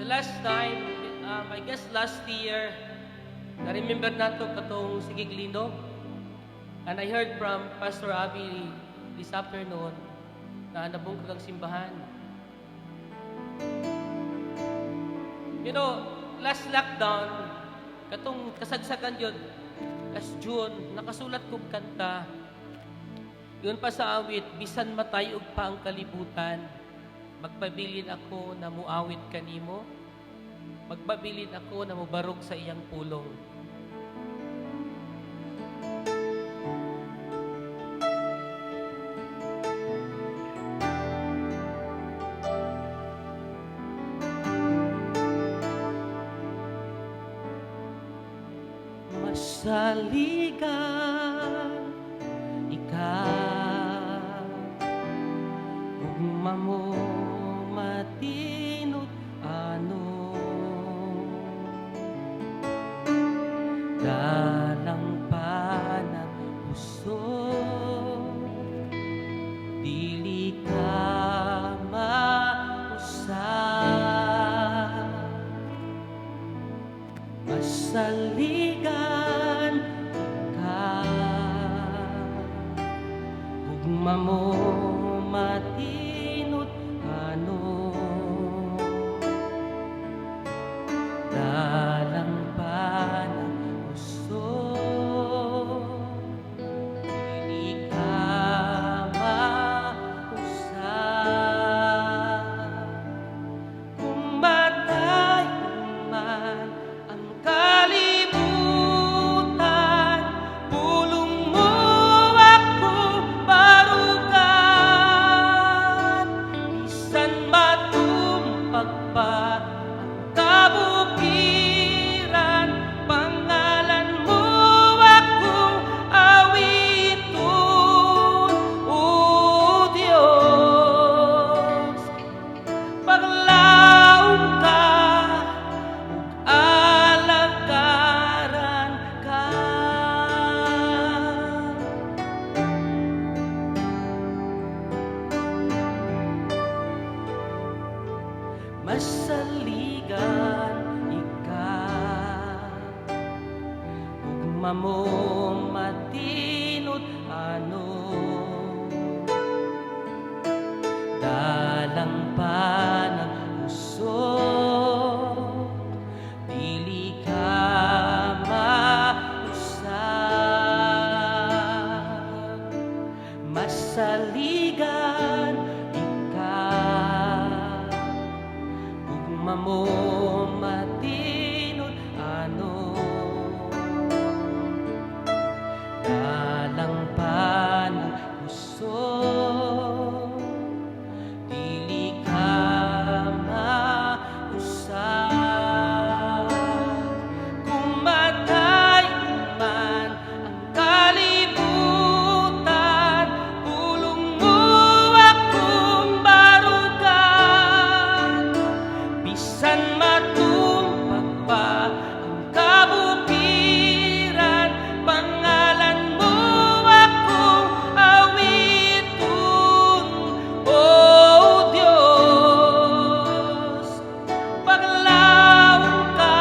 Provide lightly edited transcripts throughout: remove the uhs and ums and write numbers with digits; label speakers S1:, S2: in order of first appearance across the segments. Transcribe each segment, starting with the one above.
S1: last time, I guess last year, na-remember nato katong Sigiglino. And I heard from Pastor Abby this afternoon na nabungkag ang simbahan. You know, last lockdown, katong kasagsagan yun, last June, nakasulat kong kanta. Yun pa sa awit, bisan matayog pa ang kalibutan, magpabilin ako na muawit kanimo, magpabilin ako na mubarog sa iyang pulong. Masaligan ikaw, ugma mo matinot ano, dalang pa ng puso, dili ka mausap. Masaligan ugma mo matinot ano, dalang pa ng puso, dili ka mausap. Kung matay man ang kalibutan, pulong mo ako barugan, bisan matumpag pa ang kabukiran, pangalan mo akong awiton, O Diyos. Paglaom ka, alagaran ka. Masaligan ikaw, ugma mo matinot ano, dalang pa ng puso, dili ka mausap. Masaligan ikaw, ugma mo matinot ano, dalang pa ng puso, dili ka mausap. Kung matay man ang kalibutan, pulong mo akong barugan, bisan matumpag pa ang kabukiran, pangalan mo akong awiton, O Diyos. Paglaom ka,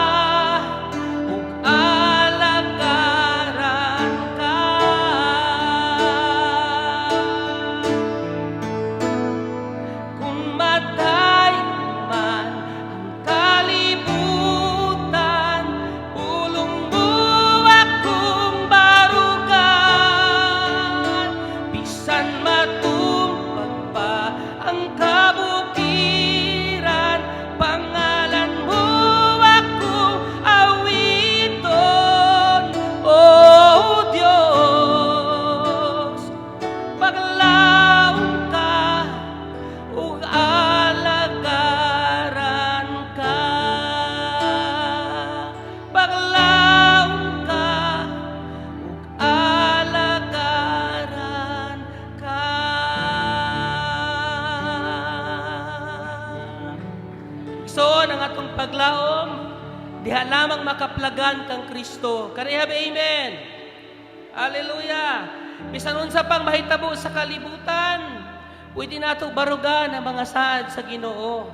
S1: ug alagaran ka. Kung matay man ang kalibutan, pulong mo akong barugan, bisan matumpag pa ang kabukiran, pangalan mo akong awiton, O Diyos. Paglaom ka, ug alagaran ka. Paglaom ka, ug alagaran ka. Igsoon ang atong paglaom, diha lamang makaplagan kang Kristo. Karehab, amen. Hallelujah. Bisan unsa pang mahitabo sa kalibutan, pwede nato barugan ang mga saad sa Ginoo.